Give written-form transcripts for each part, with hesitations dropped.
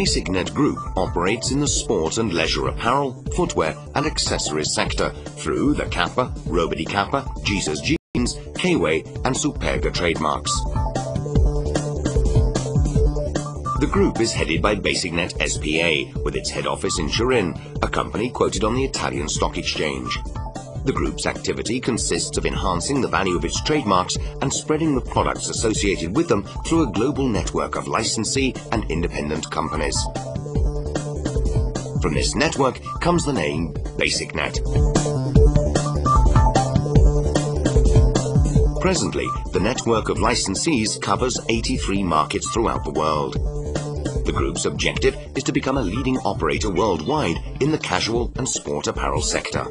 BasicNet Group operates in the sport and leisure apparel, footwear and accessories sector through the Kappa, Robedi Kappa, Jesus Jeans, K-Way and Superga trademarks. The group is headed by BasicNet SPA, with its head office in Turin, a company quoted on the Italian Stock Exchange. The group's activity consists of enhancing the value of its trademarks and spreading the products associated with them through a global network of licensee and independent companies. From this network comes the name BasicNet. Presently, the network of licensees covers 83 markets throughout the world. The group's objective is to become a leading operator worldwide in the casual and sport apparel sector.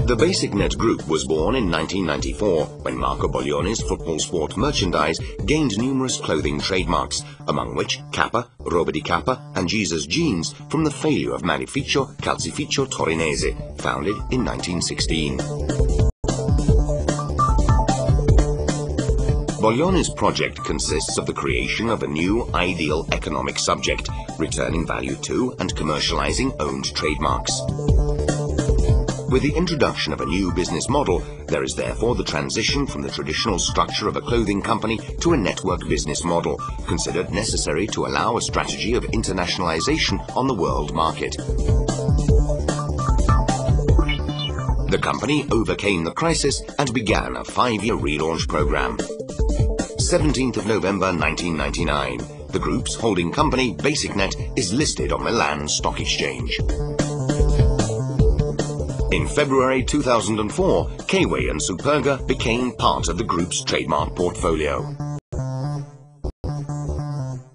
The BasicNet Group was born in 1994 when Marco Boglioni's football sport merchandise gained numerous clothing trademarks, among which Kappa, Robedi Kappa and Jesus Jeans from the failure of Manificio Calcificio Torinese, founded in 1916. Boglioni's project consists of the creation of a new ideal economic subject, returning value to and commercializing owned trademarks. With the introduction of a new business model, there is therefore the transition from the traditional structure of a clothing company to a network business model, considered necessary to allow a strategy of internationalization on the world market. The company overcame the crisis and began a 5-year relaunch program. 17th of November 1999, the group's holding company, BasicNet, is listed on Milan Stock Exchange. In February 2004, K-Way and Superga became part of the group's trademark portfolio.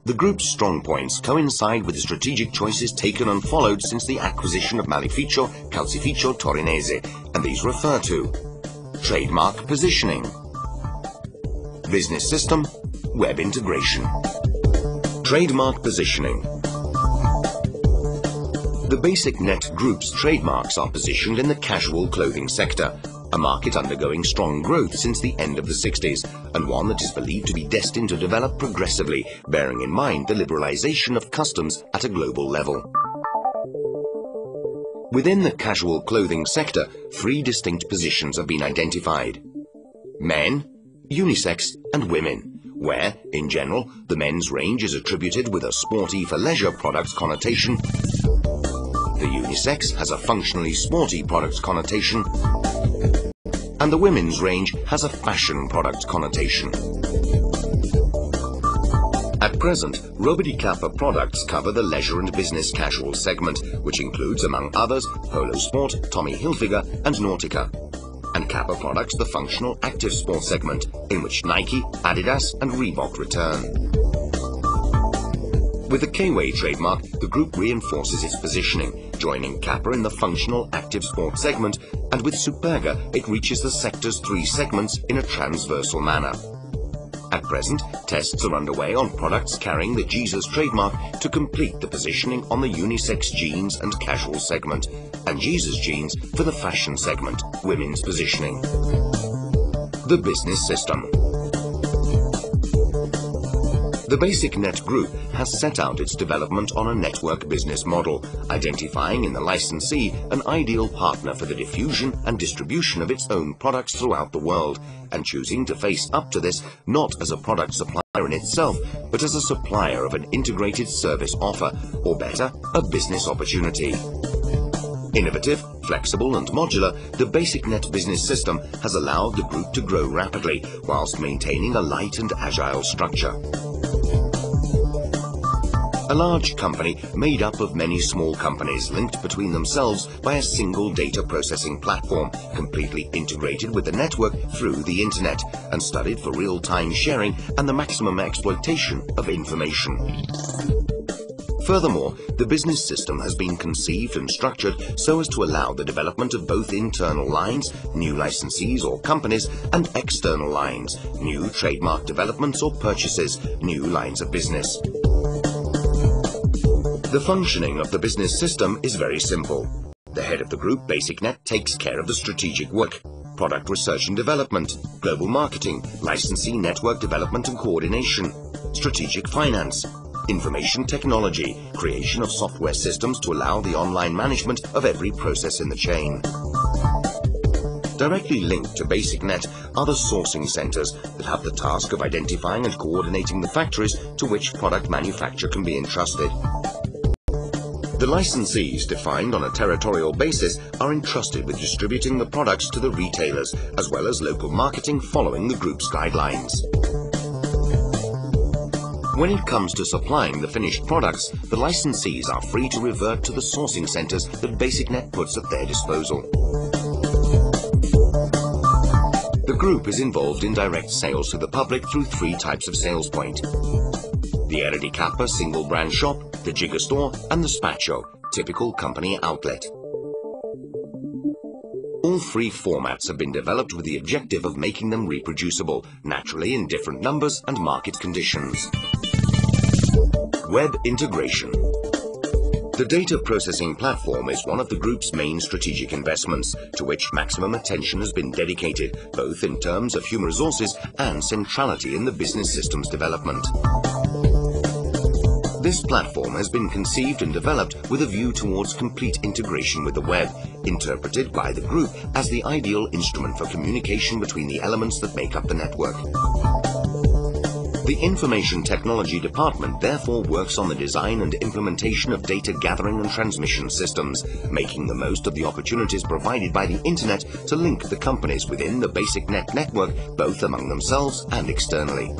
The group's strong points coincide with the strategic choices taken and followed since the acquisition of Manificio Calcificio Torinese, and these refer to trademark positioning, business system, web integration. Trademark positioning. The BasicNet Group's trademarks are positioned in the casual clothing sector, a market undergoing strong growth since the end of the 60s, and one that is believed to be destined to develop progressively, bearing in mind the liberalization of customs at a global level. Within the casual clothing sector, 3 distinct positions have been identified: men, unisex and women, where, in general, the men's range is attributed with a sporty for leisure products connotation. The unisex has a functionally sporty products connotation, and the women's range has a fashion product connotation. At present, Robedi Kappa products cover the leisure and business casual segment, which includes, among others, Polo Sport, Tommy Hilfiger and Nautica. And Kappa products the functional active sport segment, in which Nike, Adidas and Reebok return. With the K-Way trademark, the group reinforces its positioning, joining Kappa in the functional active sport segment, and with Superga it reaches the sector's 3 segments in a transversal manner. At present, tests are underway on products carrying the Jesus trademark to complete the positioning on the unisex jeans and casual segment, and Jesus jeans for the fashion segment, women's positioning. The business system. The BasicNet Group has set out its development on a network business model, identifying in the licensee an ideal partner for the diffusion and distribution of its own products throughout the world, and choosing to face up to this not as a product supplier in itself, but as a supplier of an integrated service offer, or better, a business opportunity. Innovative, flexible and modular, the BasicNet business system has allowed the group to grow rapidly, whilst maintaining a light and agile structure. A large company made up of many small companies linked between themselves by a single data processing platform, completely integrated with the network through the internet, and studied for real-time sharing and the maximum exploitation of information. Furthermore, the business system has been conceived and structured so as to allow the development of both internal lines, new licensees or companies, and external lines, new trademark developments or purchases, new lines of business. The functioning of the business system is very simple. The head of the group, BasicNet, takes care of the strategic work, product research and development, global marketing, licensee network development and coordination, strategic finance, information technology, creation of software systems to allow the online management of every process in the chain. Directly linked to BasicNet are the sourcing centers that have the task of identifying and coordinating the factories to which product manufacture can be entrusted. The licensees, defined on a territorial basis, are entrusted with distributing the products to the retailers, as well as local marketing following the group's guidelines. When it comes to supplying the finished products, the licensees are free to revert to the sourcing centers that BasicNet puts at their disposal. The group is involved in direct sales to the public through 3 types of sales point: the Eredi Kappa single brand shop, the Jigger store and the Spaccio, typical company outlet. All 3 formats have been developed with the objective of making them reproducible, naturally in different numbers and market conditions. Web integration. The data processing platform is one of the group's main strategic investments, to which maximum attention has been dedicated, both in terms of human resources and centrality in the business systems development. This platform has been conceived and developed with a view towards complete integration with the web, interpreted by the group as the ideal instrument for communication between the elements that make up the network. The Information Technology Department therefore works on the design and implementation of data gathering and transmission systems, making the most of the opportunities provided by the Internet to link the companies within the BasicNet network, both among themselves and externally.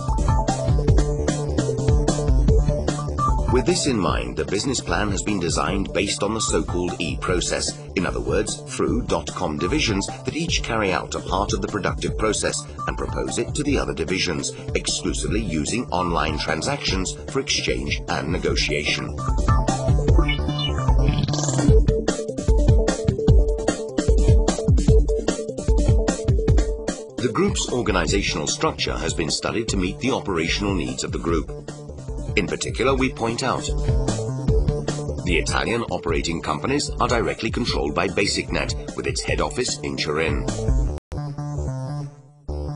With this in mind, the business plan has been designed based on the so-called E-process, in other words, through .com divisions that each carry out a part of the productive process and propose it to the other divisions, exclusively using online transactions for exchange and negotiation. The group's organizational structure has been studied to meet the operational needs of the group. In particular, we point out the Italian operating companies are directly controlled by BasicNet, with its head office in Turin.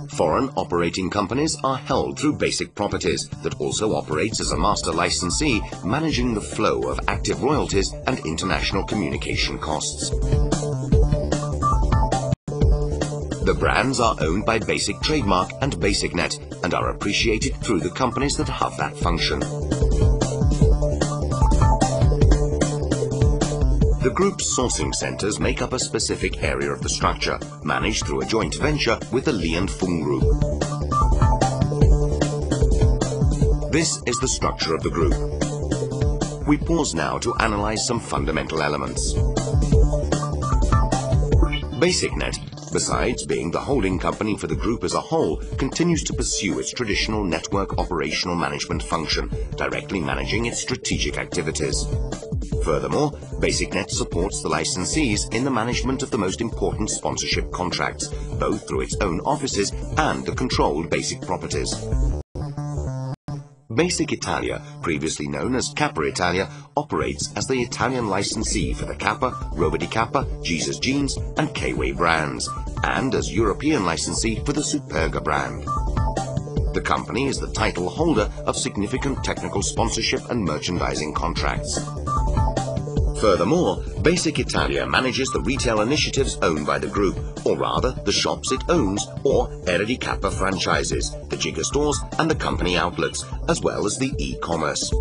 Foreign operating companies are held through Basic Properties, that also operates as a master licensee, managing the flow of active royalties and international communication costs. The brands are owned by Basic Trademark and BasicNet and are appreciated through the companies that have that function. The group's sourcing centers make up a specific area of the structure, managed through a joint venture with the Li & Fung Group. This is the structure of the group. We pause now to analyze some fundamental elements. BasicNet, besides being the holding company for the group as a whole, continues to pursue its traditional network operational management function, directly managing its strategic activities. Furthermore, BasicNet supports the licensees in the management of the most important sponsorship contracts, both through its own offices and the controlled Basic Properties. Basic Italia, previously known as Kappa Italia, operates as the Italian licensee for the Kappa, Roba di Kappa, Jesus Jeans and K-Way brands, and as European licensee for the Superga brand. The company is the title holder of significant technical sponsorship and merchandising contracts. Furthermore, Basic Italia manages the retail initiatives owned by the group, or rather, the shops it owns, or Eredi Kappa franchises, the Jigger stores and the company outlets, as well as the e-commerce.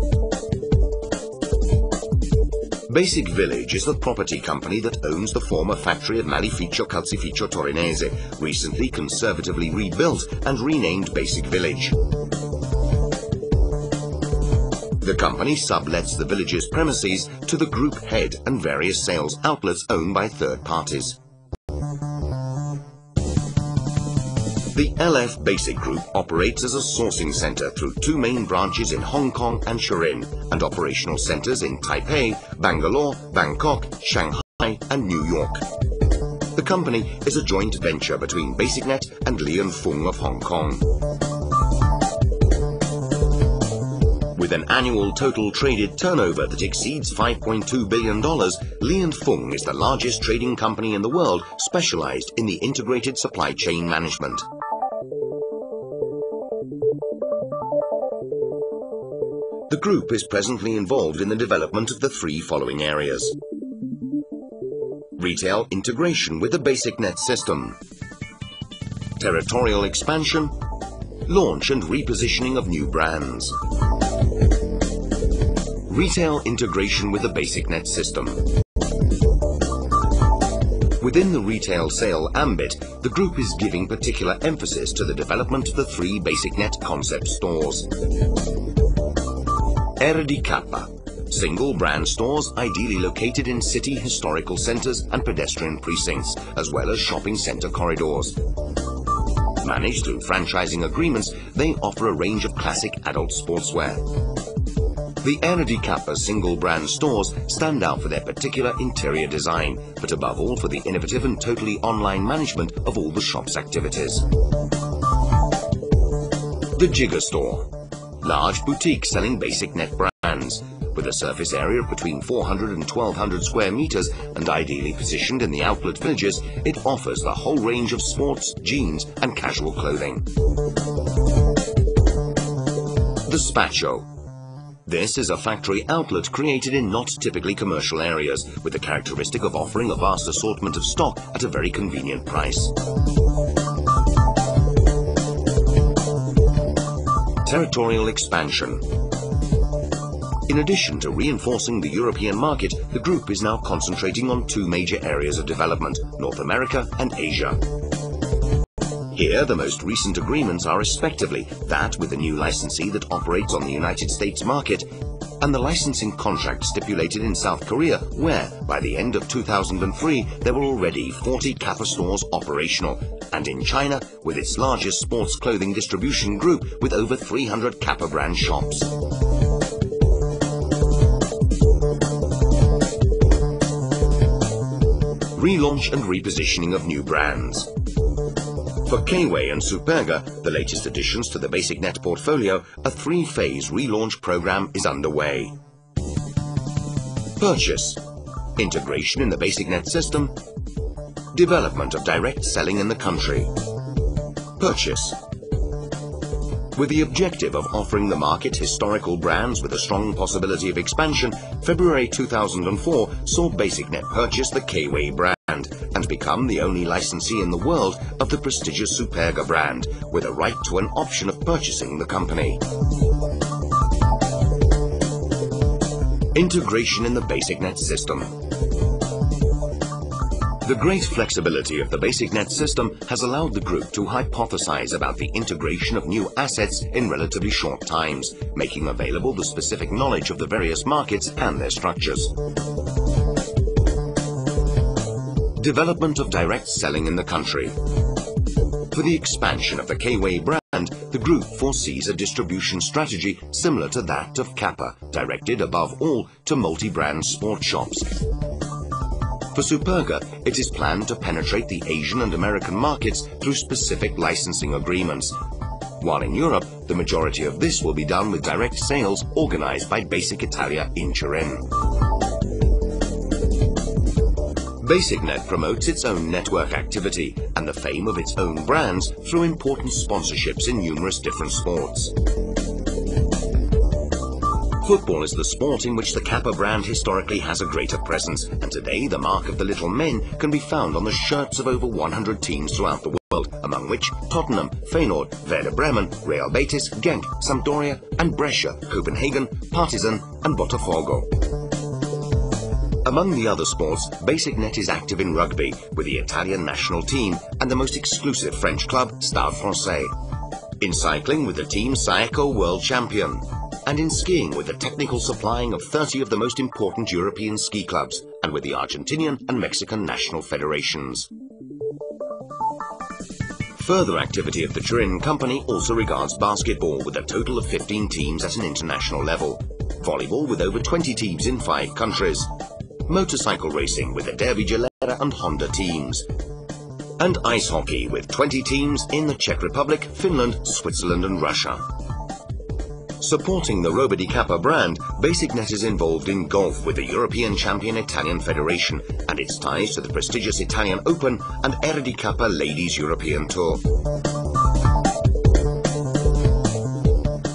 Basic Village is the property company that owns the former factory of Malificio Calcificio Torinese, recently conservatively rebuilt and renamed Basic Village. The company sublets the village's premises to the group head and various sales outlets owned by third parties. The LF Basic Group operates as a sourcing center through 2 main branches in Hong Kong and Turin, and operational centers in Taipei, Bangalore, Bangkok, Shanghai and New York. The company is a joint venture between BasicNet and Li & Fung of Hong Kong. With an annual total traded turnover that exceeds $5.2 billion, Li & Fung is the largest trading company in the world specialized in the integrated supply chain management. The group is presently involved in the development of the three following areas: retail integration with the BasicNet system, territorial expansion, launch and repositioning of new brands. Retail integration with the BasicNet system. Within the retail sale ambit, the group is giving particular emphasis to the development of the three BasicNet concept stores. RDK, single brand stores ideally located in city historical centers and pedestrian precincts, as well as shopping center corridors. Managed through franchising agreements, they offer a range of classic adult sportswear. The RDK single brand stores stand out for their particular interior design, but above all for the innovative and totally online management of all the shop's activities. The Jigger Store, large boutique selling BasicNet brands, with a surface area of between 400 and 1200 square meters and ideally positioned in the outlet villages, it offers the whole range of sports, jeans and casual clothing. The Spacho. This is a factory outlet created in not typically commercial areas, with the characteristic of offering a vast assortment of stock at a very convenient price. Territorial expansion. In addition to reinforcing the European market, the group is now concentrating on two major areas of development: North America and Asia. Here, the most recent agreements are respectively that with the new licensee that operates on the United States market, and the licensing contract stipulated in South Korea, where, by the end of 2003, there were already 40 Kappa stores operational, and in China, with its largest sports clothing distribution group with over 300 Kappa brand shops. Relaunch and repositioning of new brands. For K-Way and Superga, the latest additions to the BasicNet portfolio, a three-phase relaunch program is underway. Purchase, integration in the BasicNet system, development of direct selling in the country. Purchase. With the objective of offering the market historical brands with a strong possibility of expansion, February 2004 saw BasicNet purchase the K-Way brand and become the only licensee in the world of the prestigious Superga brand, with a right to an option of purchasing the company. Integration in the BasicNet system. The great flexibility of the BasicNet system has allowed the group to hypothesize about the integration of new assets in relatively short times, making available the specific knowledge of the various markets and their structures. Development of direct selling in the country. For the expansion of the K-Way brand, the group foresees a distribution strategy similar to that of Kappa, directed above all to multi-brand sport shops. For Superga, it is planned to penetrate the Asian and American markets through specific licensing agreements, while in Europe, the majority of this will be done with direct sales organized by Basic Italia in Turin. BasicNet promotes its own network activity and the fame of its own brands through important sponsorships in numerous different sports. Football is the sport in which the Kappa brand historically has a greater presence, and today the mark of the little men can be found on the shirts of over 100 teams throughout the world, among which Tottenham, Feyenoord, Werder Bremen, Real Betis, Genk, Sampdoria and Brescia, Copenhagen, Partizan and Botafogo. Among the other sports, BasicNet is active in rugby with the Italian national team and the most exclusive French club, Stade Francais. In cycling with the team Saeco World Champion. And in skiing with the technical supplying of 30 of the most important European ski clubs, and with the Argentinian and Mexican national federations. Further activity of the Turin company also regards basketball with a total of 15 teams at an international level, volleyball with over 20 teams in 5 countries, motorcycle racing with the Derby Gilera and Honda teams, and ice hockey with 20 teams in the Czech Republic, Finland, Switzerland and Russia. Supporting the Roba di Kappa brand, BasicNet is involved in golf with the European champion Italian Federation and its ties to the prestigious Italian Open and Era di Kappa Ladies European Tour.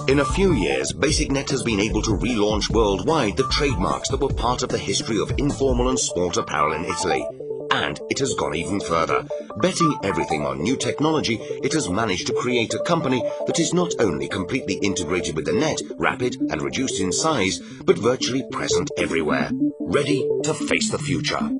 In a few years, BasicNet has been able to relaunch worldwide the trademarks that were part of the history of informal and sport apparel in Italy. And it has gone even further. Betting everything on new technology, it has managed to create a company that is not only completely integrated with the net, rapid and reduced in size, but virtually present everywhere, ready to face the future.